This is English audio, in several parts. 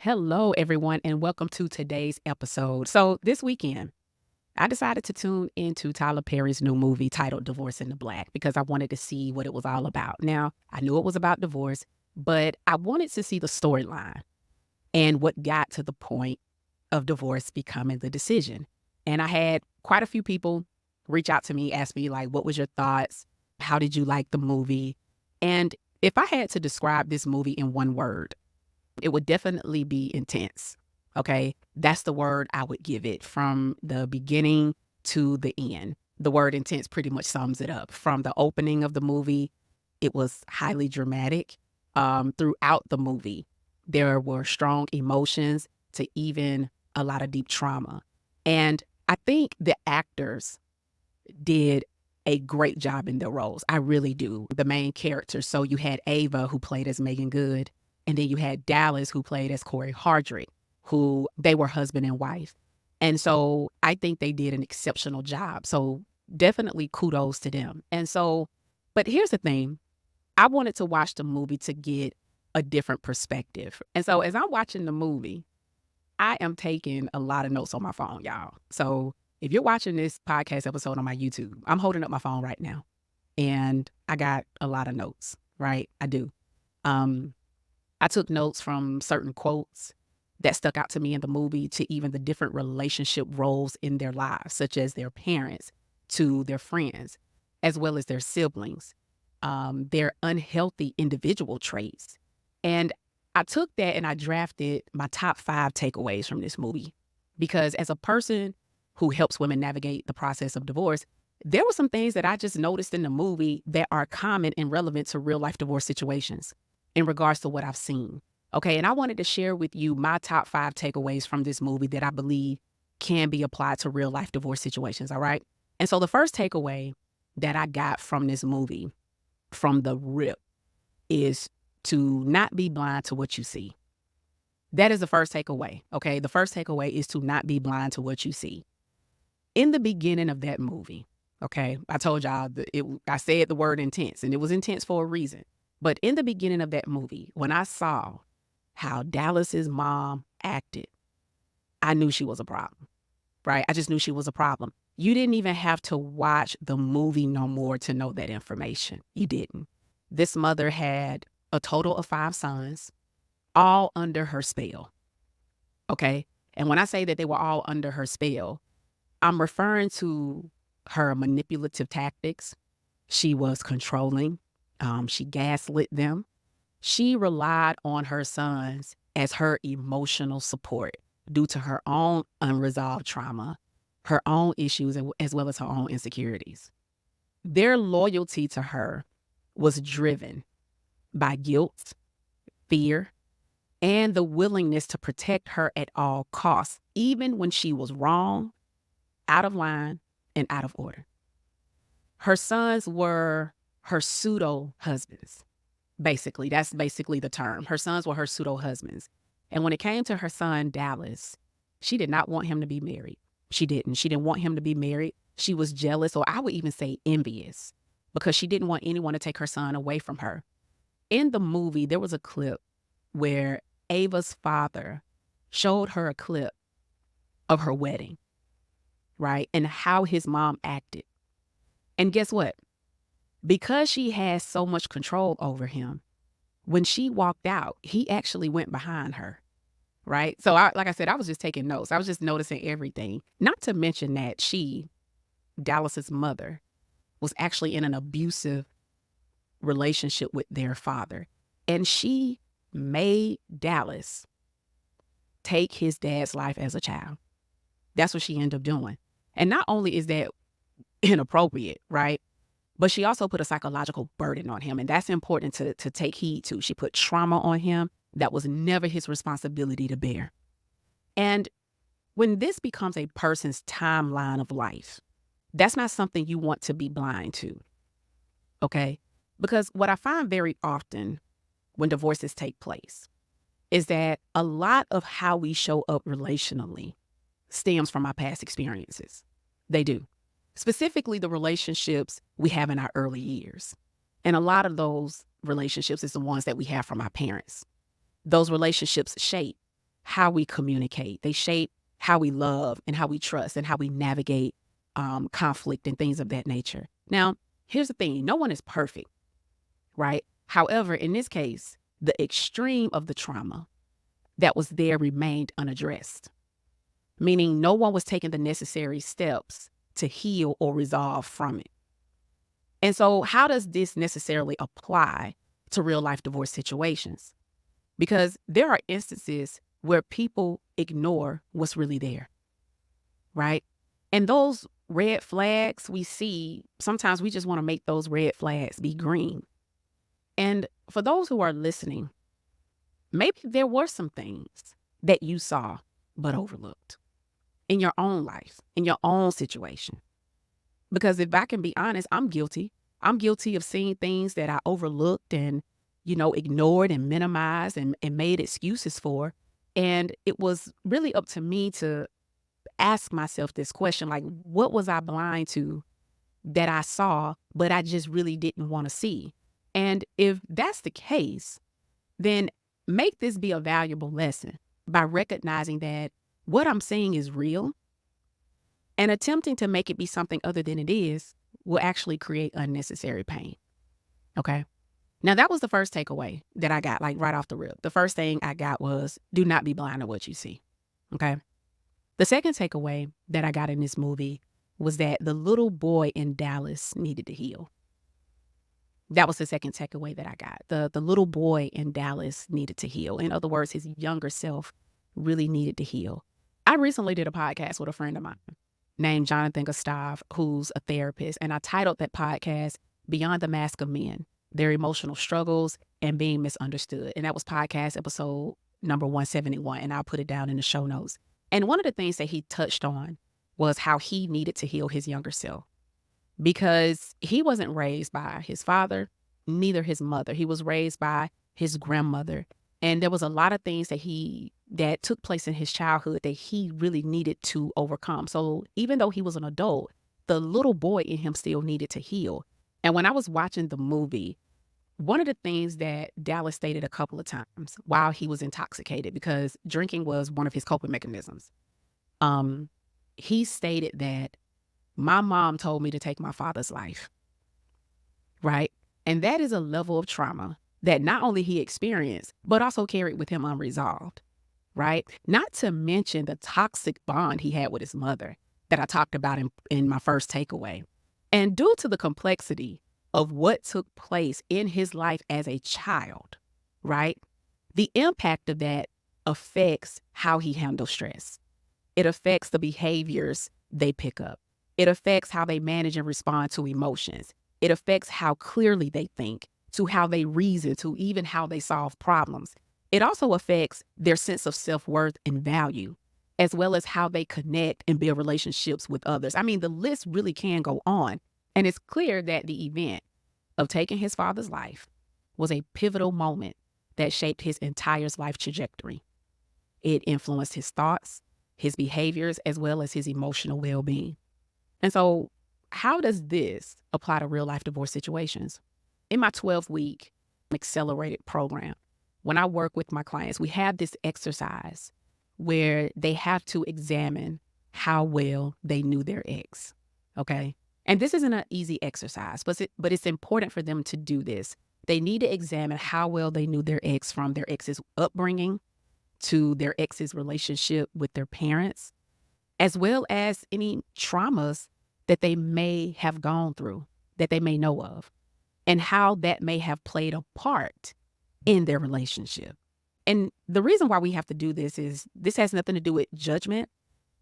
Hello, everyone, and welcome to today's episode. So, this weekend, I decided to tune into Tyler Perry's new movie titled Divorce in the Black because I wanted to see what it was all about. Now, I knew it was about divorce, but I wanted to see the storyline and what got to the point of divorce becoming the decision. And I had quite a few people reach out to me, ask me, like, what was your thoughts? How did you like the movie? And if I had to describe this movie in one word, it would definitely be intense. Okay. That's the word I would give it from the beginning to the end. The word intense pretty much sums it up. From the opening of the movie, it was highly dramatic. Throughout the movie, there were strong emotions to even a lot of deep trauma. And I think the actors did a great job in their roles. I really do. The main characters. So you had Ava, who played as Megan Good, and then you had Dallas, who played as Corey Hardrick, who they were husband and wife. And so I think they did an exceptional job. So definitely kudos to them. And so, but here's the thing, I wanted to watch the movie to get a different perspective. And so as I'm watching the movie, I am taking a lot of notes on my phone, y'all. So if you're watching this podcast episode on my YouTube, I'm holding up my phone right now and I got a lot of notes, right? I do. Um, I took notes from certain quotes that stuck out to me in the movie to even the different relationship roles in their lives, such as their parents to their friends, as well as their siblings, their unhealthy individual traits. And I took that and I drafted my top 5 takeaways from this movie. Because as a person who helps women navigate the process of divorce, there were some things that I just noticed in the movie that are common and relevant to real life divorce situations in regards to what I've seen. Okay. And I wanted to share with you my top 5 takeaways from this movie that I believe can be applied to real life divorce situations. All right. And so the first takeaway that I got from this movie from the rip is to not be blind to what you see. That is the first takeaway. Okay. The first takeaway is to not be blind to what you see. In the beginning of that movie, okay, I told y'all I said the word intense and it was intense for a reason. But in the beginning of that movie, when I saw how Dallas's mom acted, I knew she was a problem, right? I just knew she was a problem. You didn't even have to watch the movie no more to know that information. You didn't. This mother had a total of 5 sons, all under her spell. Okay. And when I say that they were all under her spell, I'm referring to her manipulative tactics. She was controlling. She gaslit them. She relied on her sons as her emotional support due to her own unresolved trauma, her own issues, as well as her own insecurities. Their loyalty to her was driven by guilt, fear, and the willingness to protect her at all costs, even when she was wrong, out of line, and out of order. Her sons were her pseudo husbands. Basically, that's basically the term. Her sons were her pseudo husbands. And when it came to her son, Dallas, she did not want him to be married. She didn't. She didn't want him to be married. She was jealous, or I would even say envious, because she didn't want anyone to take her son away from her. In the movie, there was a clip where Ava's father showed her a clip of her wedding, right? And how his mom acted. And guess what? Because she has so much control over him, when she walked out, he actually went behind her, right? So, like I said, I was just taking notes. I was just noticing everything. Not to mention that Dallas's mother, was actually in an abusive relationship with their father. And she made Dallas take his dad's life as a child. That's what she ended up doing. And not only is that inappropriate, right? But she also put a psychological burden on him. And that's important to take heed to. She put trauma on him that was never his responsibility to bear. And when this becomes a person's timeline of life, that's not something you want to be blind to. Okay? Because what I find very often when divorces take place is that a lot of how we show up relationally stems from our past experiences. They do. Specifically, the relationships we have in our early years. And a lot of those relationships is the ones that we have from our parents. Those relationships shape how we communicate. They shape how we love and how we trust and how we navigate conflict and things of that nature. Now, here's the thing. No one is perfect, right? However, in this case, the extreme of the trauma that was there remained unaddressed, meaning no one was taking the necessary steps to heal or resolve from it. And so, how does this necessarily apply to real life divorce situations? Because there are instances where people ignore what's really there, right? And those red flags we see, sometimes we just want to make those red flags be green. And for those who are listening, maybe there were some things that you saw but overlooked in your own life, in your own situation. Because if I can be honest, I'm guilty. I'm guilty of seeing things that I overlooked and, ignored and minimized and made excuses for. And it was really up to me to ask myself this question, like, what was I blind to that I saw, but I just really didn't want to see? And if that's the case, then make this be a valuable lesson by recognizing that what I'm saying is real, and attempting to make it be something other than it is will actually create unnecessary pain. Okay. Now, that was the first takeaway that I got, like right off the rip. The first thing I got was, do not be blind to what you see. Okay. The second takeaway that I got in this movie was that the little boy in Dallas needed to heal. That was the second takeaway that I got. The little boy in Dallas needed to heal. In other words, his younger self really needed to heal. I recently did a podcast with a friend of mine named Jonathan Gustav, who's a therapist. And I titled that podcast, Beyond the Mask of Men, Their Emotional Struggles and Being Misunderstood. And that was podcast episode number 171. And I'll put it down in the show notes. And one of the things that he touched on was how he needed to heal his younger self, because he wasn't raised by his father, neither his mother. He was raised by his grandmother. And there was a lot of things that took place in his childhood that he really needed to overcome. So even though he was an adult, the little boy in him still needed to heal. And when I was watching the movie, one of the things that Dallas stated a couple of times while he was intoxicated, because drinking was one of his coping mechanisms, he stated that my mom told me to take my father's life, right? And that is a level of trauma that not only he experienced, but also carried with him unresolved, right? Not to mention the toxic bond he had with his mother that I talked about in my first takeaway. And due to the complexity of what took place in his life as a child, right? The impact of that affects how he handles stress. It affects the behaviors they pick up. It affects how they manage and respond to emotions. It affects how clearly they think, to how they reason, to even how they solve problems. It also affects their sense of self-worth and value, as well as how they connect and build relationships with others. I mean, the list really can go on. And it's clear that the event of taking his father's life was a pivotal moment that shaped his entire life trajectory. It influenced his thoughts, his behaviors, as well as his emotional well-being. And so how does this apply to real life divorce situations? In my 12-week accelerated program, when I work with my clients, we have this exercise where they have to examine how well they knew their ex, okay? And this isn't an easy exercise, but it's important for them to do this. They need to examine how well they knew their ex, from their ex's upbringing to their ex's relationship with their parents, as well as any traumas that they may have gone through, that they may know of, and how that may have played a part in their relationship. And the reason why we have to do this is this has nothing to do with judgment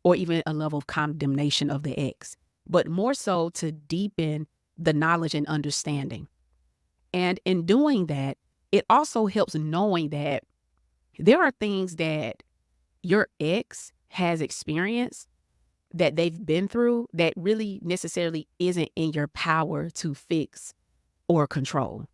or even a level of condemnation of the ex, but more so to deepen the knowledge and understanding. And in doing that, it also helps knowing that there are things that your ex has experienced, that they've been through, that really necessarily isn't in your power to fix or control.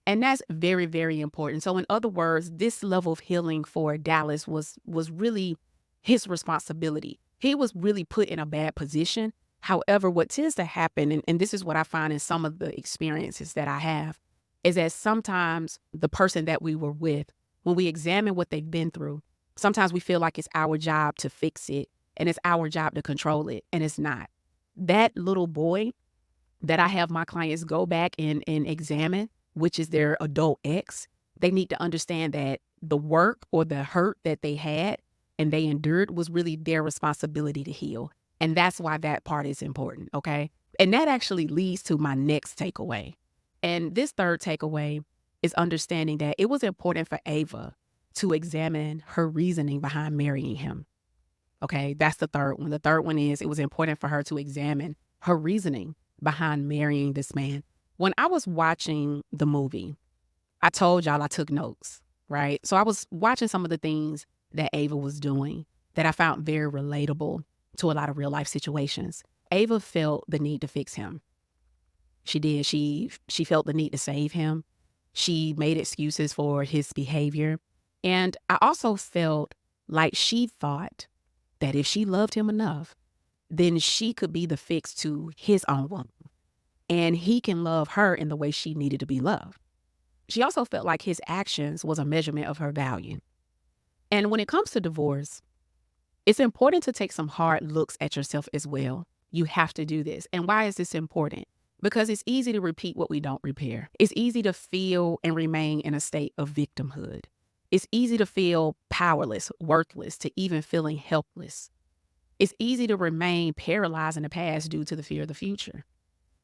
And that's very, very important. So in other words, this level of healing for Dallas was really his responsibility. He was really put in a bad position. However, what tends to happen, and this is what I find in some of the experiences that I have, is that sometimes the person that we were with, when we examine what they've been through, Sometimes we feel like it's our job to fix it and it's our job to control it, and it's not. That little boy that I have my clients go back and examine, which is their adult ex, they need to understand that the work or the hurt that they had and they endured was really their responsibility to heal. And that's why that part is important, okay? And that actually leads to my next takeaway. And this third takeaway is understanding that it was important for Ava to examine her reasoning behind marrying him. Okay, that's the third one. The third one is it was important for her to examine her reasoning behind marrying this man. When I was watching the movie, I told y'all I took notes, right? So I was watching some of the things that Ava was doing that I found very relatable to a lot of real life situations. Ava felt the need to fix him. She did. She felt the need to save him. She made excuses for his behavior. And I also felt like she thought that if she loved him enough, then she could be the fix to his own wound. And he can love her in the way she needed to be loved. She also felt like his actions was a measurement of her value. And when it comes to divorce, it's important to take some hard looks at yourself as well. You have to do this. And why is this important? Because it's easy to repeat what we don't repair. It's easy to feel and remain in a state of victimhood. It's easy to feel powerless, worthless, to even feeling helpless. It's easy to remain paralyzed in the past due to the fear of the future.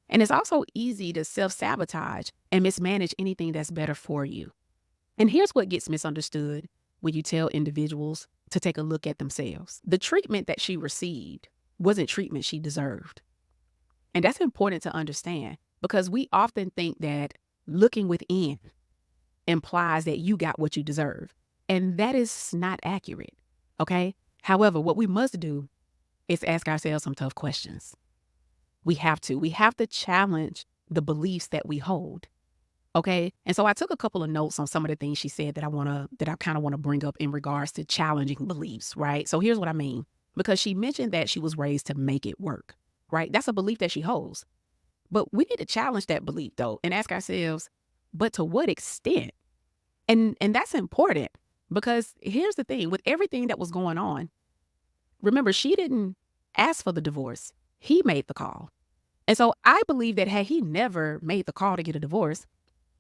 And it's also easy to self-sabotage and mismanage anything that's better for you. And here's what gets misunderstood when you tell individuals to take a look at themselves. The treatment that she received wasn't treatment she deserved. And that's important to understand because we often think that looking within implies that you got what you deserve. And that is not accurate, okay? However, what we must do is ask ourselves some tough questions. We have to challenge the beliefs that we hold, okay? And so I took a couple of notes on some of the things she said that I kind of want to bring up in regards to challenging beliefs, right? So here's what I mean. Because she mentioned that she was raised to make it work, right? That's a belief that she holds. But we need to challenge that belief though and ask ourselves, but to what extent? And that's important because here's the thing, with everything that was going on, remember, she didn't ask for the divorce. He made the call. And so I believe that had he never made the call to get a divorce,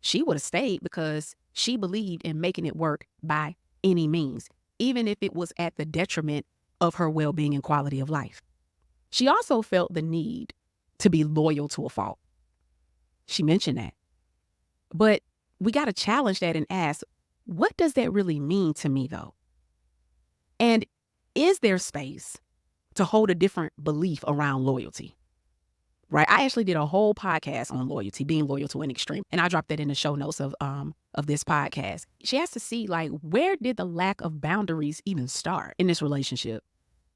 she would have stayed because she believed in making it work by any means, even if it was at the detriment of her well-being and quality of life. She also felt the need to be loyal to a fault. She mentioned that. But we got to challenge that and ask, what does that really mean to me though? And is there space to hold a different belief around loyalty? Right? I actually did a whole podcast on loyalty, being loyal to an extreme. And I dropped that in the show notes of this podcast. She has to see, like, where did the lack of boundaries even start in this relationship?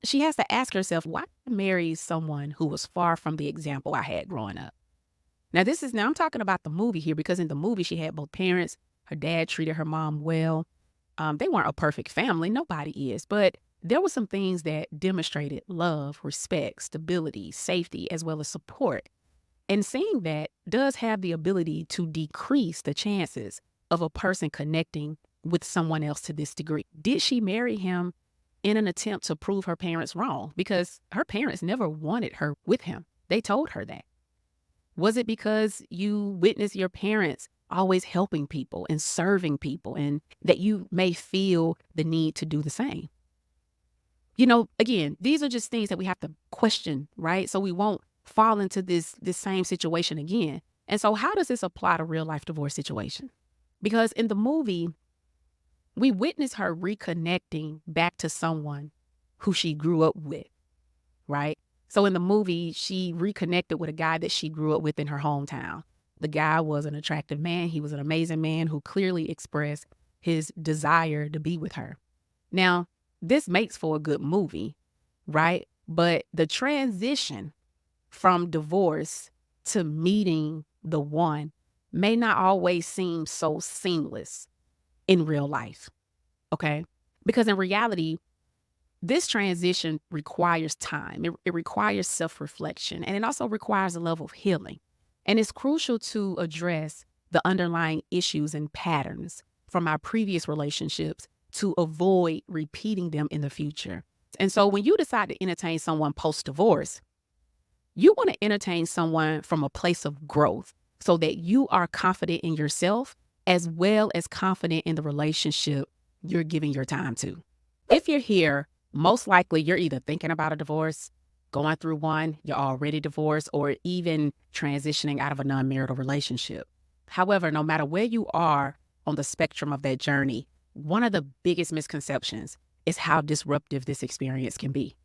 She has to ask herself, why did I marry someone who was far from the example I had growing up? Now I'm talking about the movie here because in the movie she had both parents. Her dad treated her mom well. They weren't a perfect family. Nobody is. But there were some things that demonstrated love, respect, stability, safety, as well as support. And seeing that does have the ability to decrease the chances of a person connecting with someone else to this degree. Did she marry him in an attempt to prove her parents wrong? Because her parents never wanted her with him. They told her that. Was it because you witnessed your parents always helping people and serving people and that you may feel the need to do the same? You know, again, these are just things that we have to question, right? So we won't fall into this same situation again. And so how does this apply to real life divorce situation? Because in the movie, we witness her reconnecting back to someone who she grew up with, right? So in the movie, she reconnected with a guy that she grew up with in her hometown. The guy was an attractive man. He was an amazing man who clearly expressed his desire to be with her. Now, this makes for a good movie, right? But the transition from divorce to meeting the one may not always seem so seamless in real life, okay? Because in reality, this transition requires time. It requires self-reflection, and it also requires a level of healing. And it's crucial to address the underlying issues and patterns from our previous relationships to avoid repeating them in the future. And so when you decide to entertain someone post-divorce, you want to entertain someone from a place of growth so that you are confident in yourself as well as confident in the relationship you're giving your time to. If you're here, most likely you're either thinking about a divorce, going through one, you're already divorced, or even transitioning out of a non-marital relationship. However, no matter where you are on the spectrum of that journey, one of the biggest misconceptions is how disruptive this experience can be.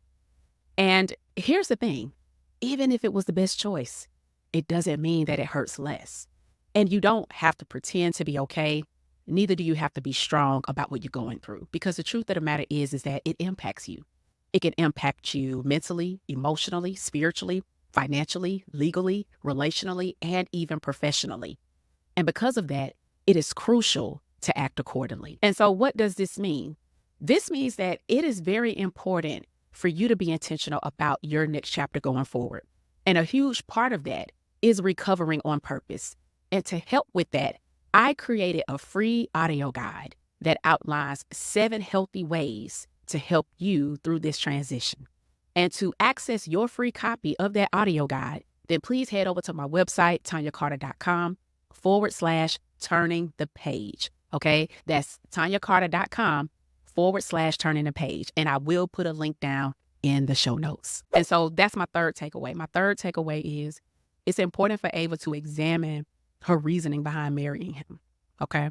And here's the thing, even if it was the best choice, it doesn't mean that it hurts less. And you don't have to pretend to be okay. Neither do you have to be strong about what you're going through, because the truth of the matter is that it impacts you. It can impact you mentally, emotionally, spiritually, financially, legally, relationally, and even professionally. And because of that, it is crucial to act accordingly. And so what does this mean? This means that it is very important for you to be intentional about your next chapter going forward. And a huge part of that is recovering on purpose. And to help with that, I created a free audio guide that outlines 7 healthy ways to help you through this transition. And to access your free copy of that audio guide, then please head over to my website, TanyaCarter.com/turning the page. Okay, that's TanyaCarter.com/turning the page. And I will put a link down in the show notes. And so that's my third takeaway. My third takeaway is it's important for Ava to examine her reasoning behind marrying him. Okay.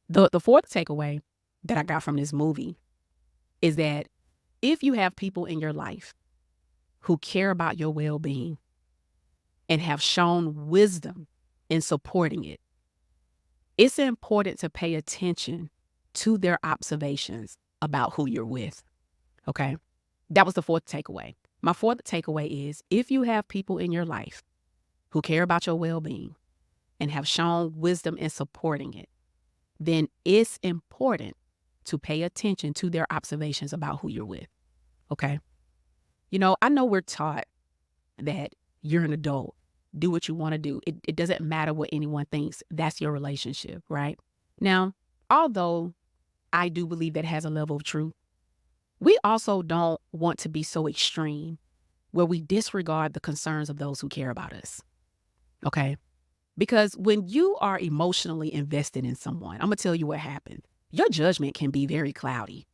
The fourth takeaway that I got from this movie is that if you have people in your life who care about your well-being and have shown wisdom in supporting it, it's important to pay attention to their observations about who you're with. Okay. That was the fourth takeaway. My fourth takeaway is if you have people in your life who care about your well-being and have shown wisdom in supporting it, then it's important to pay attention to their observations about who you're with. Okay. I know we're taught that you're an adult, do what you want to do. It doesn't matter what anyone thinks. That's your relationship, right? Now, although I do believe that has a level of truth, we also don't want to be so extreme where we disregard the concerns of those who care about us. Okay. Because when you are emotionally invested in someone, I'm going to tell you what happened. Your judgment can be very cloudy,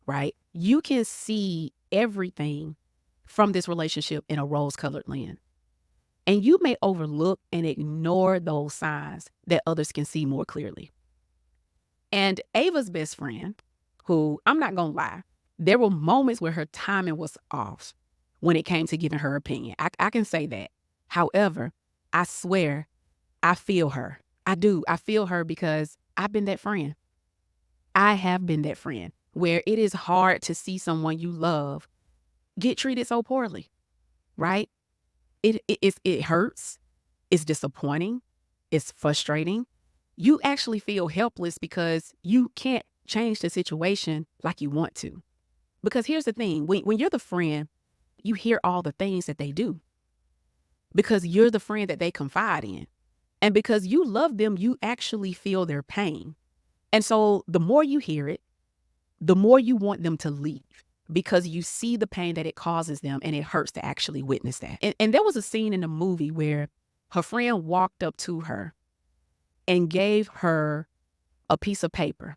right? You can see everything from this relationship in a rose-colored lens. And you may overlook and ignore those signs that others can see more clearly. And Ava's best friend, who I'm not going to lie, there were moments where her timing was off when it came to giving her opinion. I can say that. However, I swear, I feel her. I do. I feel her because I've been that friend. I have been that friend where it is hard to see someone you love get treated so poorly, right? It hurts. It's disappointing. It's frustrating. You actually feel helpless because you can't change the situation like you want to. Because here's the thing, when you're the friend, you hear all the things that they do because you're the friend that they confide in. And because you love them, you actually feel their pain. And so the more you hear it, the more you want them to leave because you see the pain that it causes them and it hurts to actually witness that. And there was a scene in the movie where her friend walked up to her and gave her a piece of paper.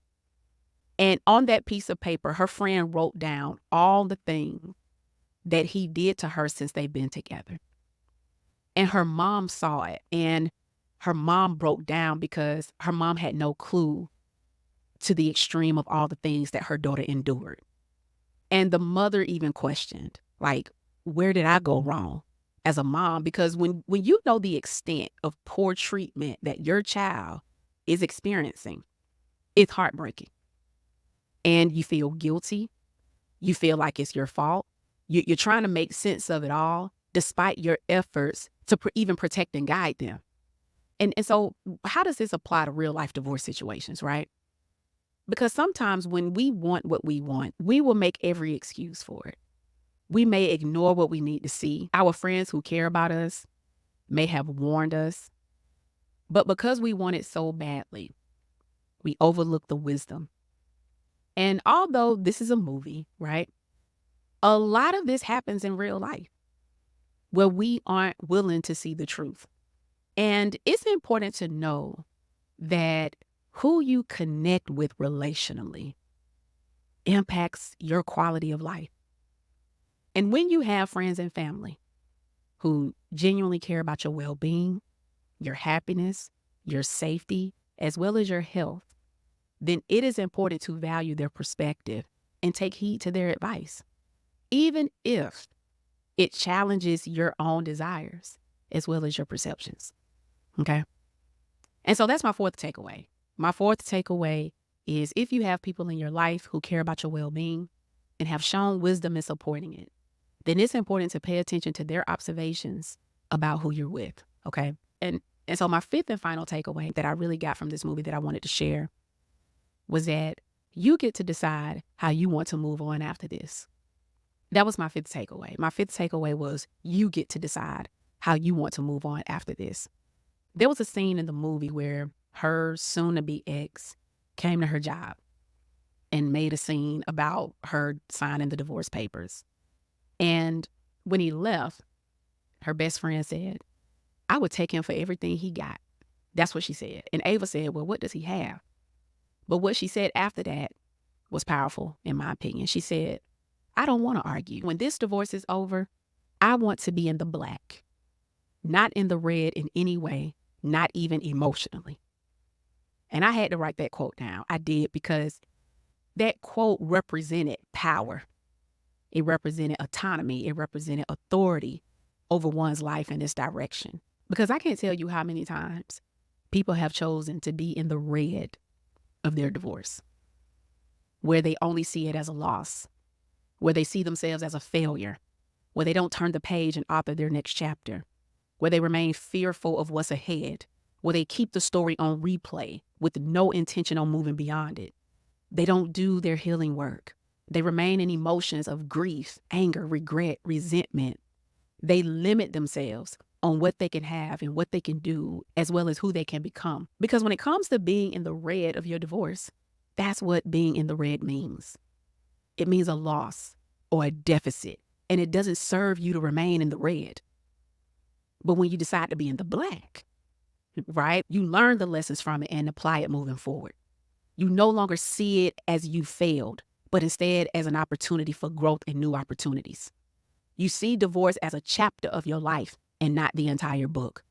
And on that piece of paper, her friend wrote down all the things that he did to her since they've been together. And her mom saw it and her mom broke down because her mom had no clue to the extreme of all the things that her daughter endured. And the mother even questioned, like, where did I go wrong as a mom? Because when you know the extent of poor treatment that your child is experiencing, it's heartbreaking. And you feel guilty. You feel like it's your fault. You're trying to make sense of it all, despite your efforts to even protect and guide them. And so how does this apply to real life divorce situations, right? Because sometimes when we want what we want, we will make every excuse for it. We may ignore what we need to see. Our friends who care about us may have warned us. But because we want it so badly, we overlook the wisdom And although this is a movie, right? A lot of this happens in real life where we aren't willing to see the truth. And it's important to know that who you connect with relationally impacts your quality of life. And when you have friends and family who genuinely care about your well being, your happiness, your safety, as well as your health, then it is important to value their perspective and take heed to their advice, even if it challenges your own desires as well as your perceptions. Okay. And so that's my fourth takeaway. My fourth takeaway is if you have people in your life who care about your well being and have shown wisdom in supporting it, then it's important to pay attention to their observations about who you're with. Okay. And so my fifth and final takeaway that I really got from this movie that I wanted to share was that you get to decide how you want to move on after this. That was my fifth takeaway. My fifth takeaway was you get to decide how you want to move on after this. There was a scene in the movie where her soon-to-be ex came to her job and made a scene about her signing the divorce papers. And when he left, her best friend said, I would take him for everything he got. That's what she said. And Ava said, well, what does he have? But what she said after that was powerful, in my opinion. She said, I don't want to argue. When this divorce is over, I want to be in the black, not in the red in any way, not even emotionally. And I had to write that quote down. I did, because that quote represented power. It represented autonomy. It represented authority over one's life in this direction. Because I can't tell you how many times people have chosen to be in the red of their divorce, where they only see it as a loss, where they see themselves as a failure, where they don't turn the page and author their next chapter, where they remain fearful of what's ahead, where they keep the story on replay with no intention on moving beyond it. They don't do their healing work. They remain in emotions of grief, anger, regret, resentment. They limit themselves on what they can have and what they can do, as well as who they can become. Because when it comes to being in the red of your divorce, that's what being in the red means. It means a loss or a deficit, and it doesn't serve you to remain in the red. But when you decide to be in the black, right, you learn the lessons from it and apply it moving forward. You no longer see it as you failed, but instead as an opportunity for growth and new opportunities. You see divorce as a chapter of your life and not the entire book.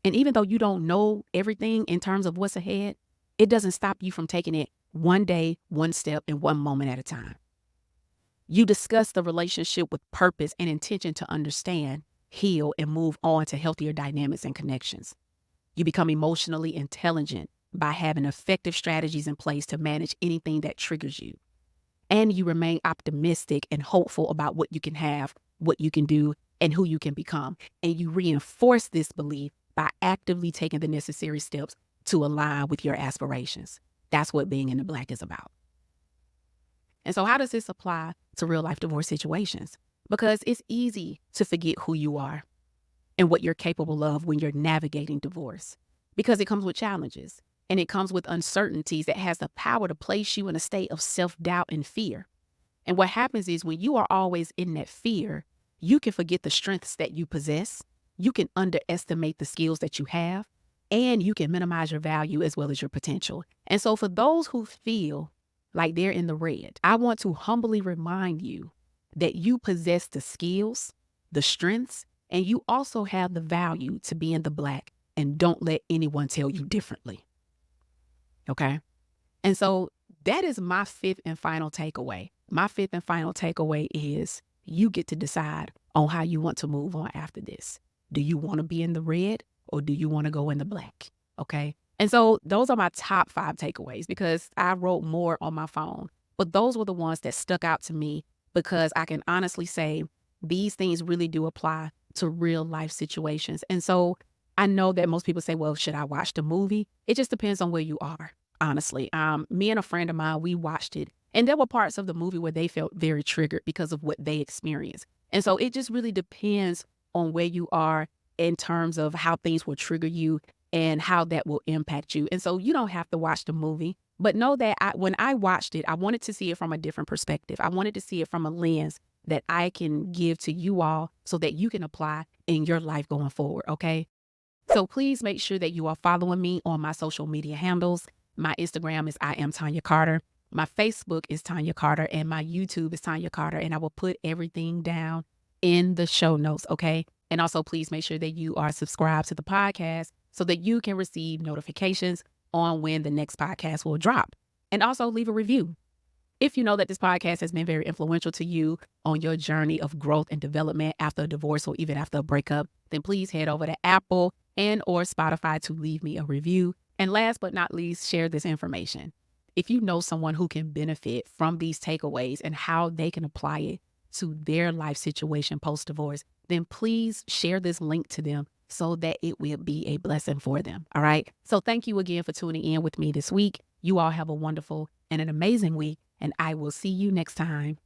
And even though you don't know everything in terms of what's ahead, it doesn't stop you from taking it one day, one step, and one moment at a time. You discuss the relationship with purpose and intention to understand, heal, and move on to healthier dynamics and connections. You become emotionally intelligent by having effective strategies in place to manage anything that triggers you. And you remain optimistic and hopeful about what you can have, what you can do, and who you can become. And you reinforce this belief by actively taking the necessary steps to align with your aspirations. That's what being in the black is about. And so how does this apply to real life divorce situations? Because it's easy to forget who you are and what you're capable of when you're navigating divorce, because it comes with challenges and it comes with uncertainties that has the power to place you in a state of self-doubt and fear. And what happens is when you are always in that fear, you can forget the strengths that you possess, you can underestimate the skills that you have, and you can minimize your value as well as your potential. And so for those who feel like they're in the red, I want to humbly remind you that you possess the skills, the strengths, and you also have the value to be in the black, and don't let anyone tell you differently. Okay? And so that is my fifth and final takeaway. My fifth and final takeaway is you get to decide on how you want to move on after this. Do you want to be in the red or do you want to go in the black? Okay? And so those are my top 5 takeaways, because I wrote more on my phone, but those were the ones that stuck out to me, because I can honestly say these things really do apply to real life situations. And so I know that most people say, well, should I watch the movie? It just depends on where you are, honestly. Me and a friend of mine, we watched it, and there were parts of the movie where they felt very triggered because of what they experienced. And so it just really depends on where you are in terms of how things will trigger you and how that will impact you. And so you don't have to watch the movie. But know that when I watched it, I wanted to see it from a different perspective. I wanted to see it from a lens that I can give to you all so that you can apply in your life going forward. Okay. So please make sure that you are following me on my social media handles. My Instagram is I am Tanya Carter. My Facebook is Tanya Carter, and my YouTube is Tanya Carter. And I will put everything down in the show notes. Okay. And also, please make sure that you are subscribed to the podcast so that you can receive notifications on when the next podcast will drop. And also leave a review. If you know that this podcast has been very influential to you on your journey of growth and development after a divorce or even after a breakup, then please head over to Apple and or Spotify to leave me a review. And last but not least, share this information. If you know someone who can benefit from these takeaways and how they can apply it to their life situation post-divorce, then please share this link to them so that it will be a blessing for them. All right. So thank you again for tuning in with me this week. You all have a wonderful and an amazing week, and I will see you next time.